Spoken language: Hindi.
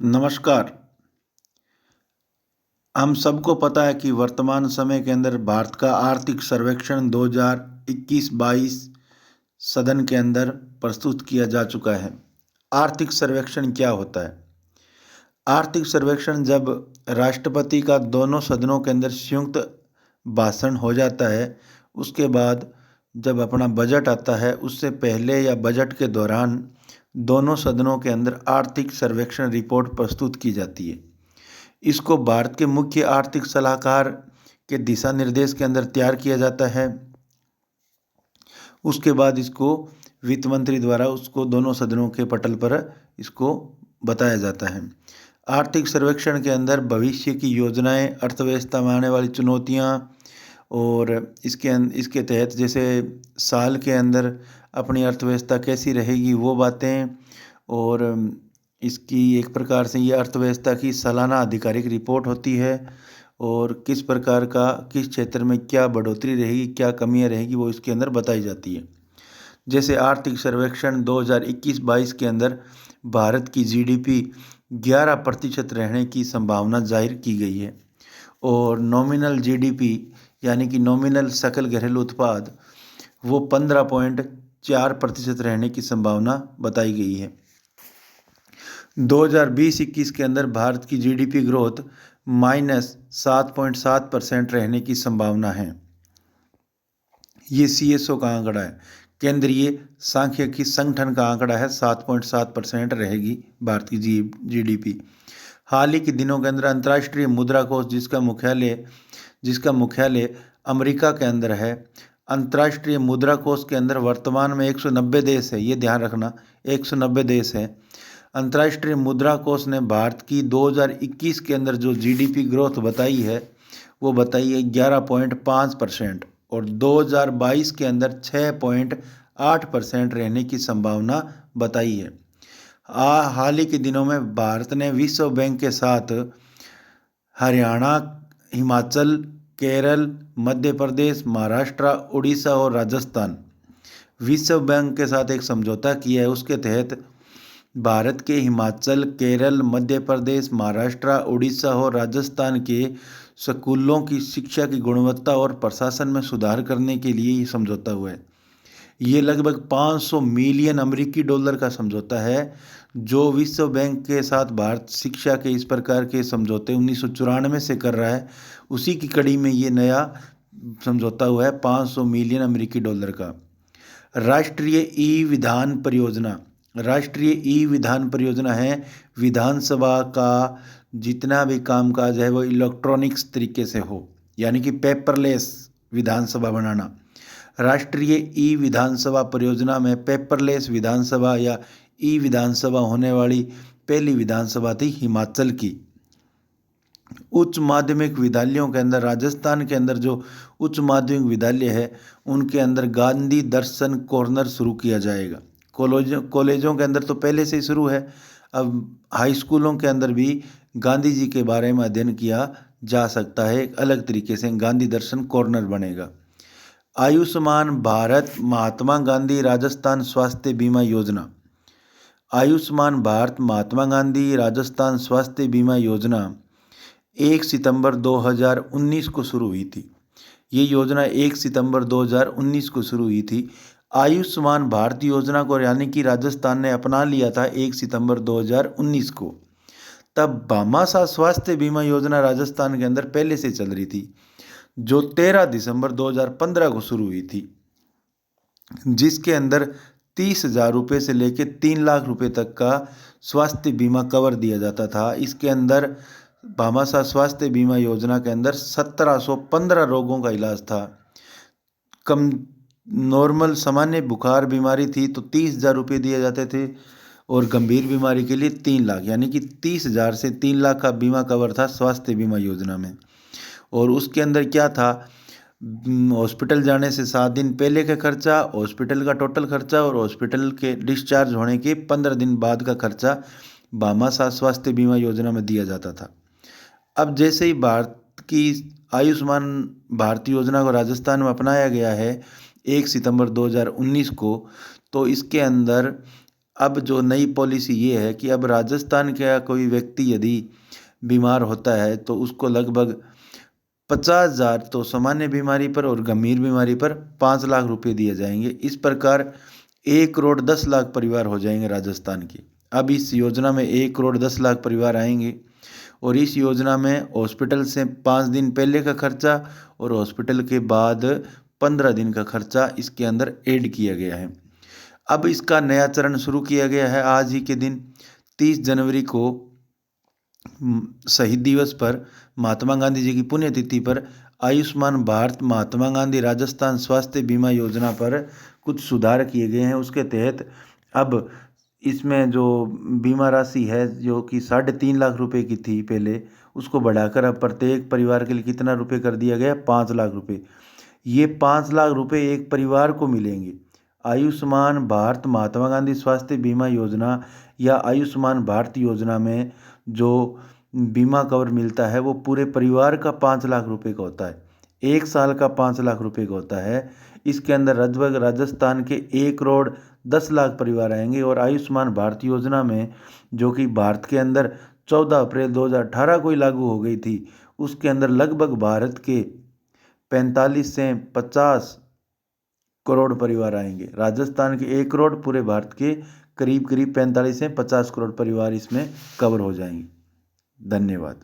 नमस्कार। हम सबको पता है कि वर्तमान समय के अंदर भारत का आर्थिक सर्वेक्षण 2021-22 सदन के अंदर प्रस्तुत किया जा चुका है। आर्थिक सर्वेक्षण क्या होता है? आर्थिक सर्वेक्षण जब राष्ट्रपति का दोनों सदनों के अंदर संयुक्त भाषण हो जाता है, उसके बाद जब अपना बजट आता है, उससे पहले या बजट के दौरान दोनों सदनों के अंदर आर्थिक सर्वेक्षण रिपोर्ट प्रस्तुत की जाती है। इसको भारत के मुख्य आर्थिक सलाहकार के दिशा निर्देश के अंदर तैयार किया जाता है। उसके बाद इसको वित्त मंत्री द्वारा उसको दोनों सदनों के पटल पर इसको बताया जाता है। आर्थिक सर्वेक्षण के अंदर भविष्य की योजनाएं, अर्थव्यवस्था में आने वाली चुनौतियां और इसके तहत जैसे साल के अंदर अपनी अर्थव्यवस्था कैसी रहेगी वो बातें, और इसकी एक प्रकार से ये अर्थव्यवस्था की सालाना आधिकारिक रिपोर्ट होती है और किस प्रकार का किस क्षेत्र में क्या बढ़ोतरी रहेगी, क्या कमियां रहेगी, वो इसके अंदर बताई जाती है। जैसे आर्थिक सर्वेक्षण 2021-22 के अंदर भारत की जीडीपी 11% रहने की संभावना जाहिर की गई है और नॉमिनल जीडीपी यानी कि नॉमिनल सकल घरेलू उत्पाद वो 15.4% रहने की संभावना बताई गई है। 2020-21 के अंदर भारत की जीडीपी ग्रोथ -7.7% रहने की संभावना है। ये सीएसओ का आंकड़ा है, केंद्रीय सांख्यिकी संगठन का आंकड़ा है। 7.7% रहेगी भारत की जीडीपी। हाल ही के दिनों के अंदर अंतर्राष्ट्रीय मुद्रा कोष जिसका मुख्यालय अमेरिका के अंदर है, अंतर्राष्ट्रीय मुद्रा कोष के अंदर वर्तमान में 190 देश है। ये ध्यान रखना, 190 देश है। अंतर्राष्ट्रीय मुद्रा कोष ने भारत की 2021 के अंदर जो जीडीपी ग्रोथ बताई है वो बताई है 11.5% और 2022 के अंदर 6.8% रहने की संभावना बताई है। हाल ही के दिनों में भारत ने विश्व बैंक के साथ हरियाणा, हिमाचल, केरल, मध्य प्रदेश, महाराष्ट्र, उड़ीसा और राजस्थान विश्व बैंक के साथ एक समझौता किया है। उसके तहत भारत के हिमाचल, केरल, मध्य प्रदेश, महाराष्ट्र, उड़ीसा और राजस्थान के स्कूलों की शिक्षा की गुणवत्ता और प्रशासन में सुधार करने के लिए ये समझौता हुआ है। ये लगभग 500 मिलियन अमेरिकी डॉलर का समझौता है जो विश्व बैंक के साथ भारत शिक्षा के इस प्रकार के समझौते 1994 से कर रहा है। उसी की कड़ी में ये नया समझौता हुआ है 500 मिलियन अमेरिकी डॉलर का। राष्ट्रीय ई विधान परियोजना है विधानसभा का जितना भी कामकाज है वो इलेक्ट्रॉनिक्स तरीके से हो, यानी कि पेपरलेस विधानसभा बनाना। राष्ट्रीय ई विधानसभा परियोजना में पेपरलेस विधानसभा या ई विधानसभा होने वाली पहली विधानसभा थी हिमाचल की। उच्च माध्यमिक विद्यालयों के अंदर राजस्थान के अंदर जो उच्च माध्यमिक विद्यालय है उनके अंदर गांधी दर्शन कॉर्नर शुरू किया जाएगा। कॉलेजों के अंदर तो पहले से ही शुरू है, अब हाई स्कूलों के अंदर भी गांधी जी के बारे में अध्ययन किया जा सकता है। एक अलग तरीके से गांधी दर्शन कॉर्नर बनेगा। आयुष्मान भारत महात्मा गांधी राजस्थान स्वास्थ्य बीमा योजना। आयुष्मान भारत महात्मा गांधी राजस्थान स्वास्थ्य बीमा योजना 1 सितंबर 2019 को शुरू हुई थी। ये योजना 1 सितंबर 2019 को शुरू हुई थी। आयुष्मान भारत योजना को यानी कि राजस्थान ने अपना लिया था 1 सितंबर 2019 को। तब भामाशाह स्वास्थ्य बीमा योजना राजस्थान के अंदर पहले से चल रही थी जो 13 दिसंबर 2015 को शुरू हुई थी, जिसके अंदर 30,000 रुपये से लेकर 3 लाख रुपए तक का स्वास्थ्य बीमा कवर दिया जाता था। इसके अंदर भामाशाह स्वास्थ्य बीमा योजना के अंदर 1715 रोगों का इलाज था। कम नॉर्मल सामान्य बुखार बीमारी थी तो 30,000 रुपये दिए जाते थे और गंभीर बीमारी के लिए 3 लाख, यानी कि 30,000 से 3 लाख का बीमा कवर था स्वास्थ्य बीमा योजना में। और उसके अंदर क्या था, हॉस्पिटल जाने से 7 दिन पहले का खर्चा, हॉस्पिटल का टोटल खर्चा और हॉस्पिटल के डिस्चार्ज होने के 15 दिन बाद का खर्चा भामाशाह स्वास्थ्य बीमा योजना में दिया जाता था। अब जैसे ही भारत की आयुष्मान भारत योजना को राजस्थान में अपनाया गया है 1 सितंबर 2019 को, तो इसके अंदर अब जो नई पॉलिसी ये है कि अब राजस्थान का कोई व्यक्ति यदि बीमार होता है तो उसको लगभग 50,000 तो सामान्य बीमारी पर और गंभीर बीमारी पर 5 लाख रुपए दिए जाएंगे। इस प्रकार 1,10,00,000 परिवार हो जाएंगे राजस्थान के। अब इस योजना में 1,10,00,000 परिवार आएंगे और इस योजना में हॉस्पिटल से 5 दिन पहले का खर्चा और हॉस्पिटल के बाद 15 दिन का खर्चा इसके अंदर ऐड किया गया है। अब इसका नया चरण शुरू किया गया है। आज ही के दिन 30 जनवरी को शहीद दिवस पर महात्मा गांधी जी की पुण्यतिथि पर आयुष्मान भारत महात्मा गांधी राजस्थान स्वास्थ्य बीमा योजना पर कुछ सुधार किए गए हैं। उसके तहत अब इसमें जो बीमा राशि है जो कि 3.5 लाख रुपए की थी पहले, उसको बढ़ाकर अब प्रत्येक परिवार के लिए कितना रुपए कर दिया गया? 5 लाख रुपए। ये 5 लाख रुपए एक परिवार को मिलेंगे। आयुष्मान भारत महात्मा गांधी स्वास्थ्य बीमा योजना या आयुष्मान भारत योजना में जो बीमा कवर मिलता है वो पूरे परिवार का 5 लाख रुपए का होता है। 1 साल का 5 लाख रुपए का होता है। इसके अंदर लगभग राजस्थान के 1,10,00,000 परिवार आएंगे। और आयुष्मान भारत योजना में जो कि भारत के अंदर 14 अप्रैल 2018 को ही लागू हो गई थी, उसके अंदर लगभग भारत के 45 से 50 करोड़ परिवार आएंगे। राजस्थान के 1 करोड़, पूरे भारत के करीब करीब 45 से 50 करोड़ परिवार इसमें कवर हो जाएंगे। धन्यवाद।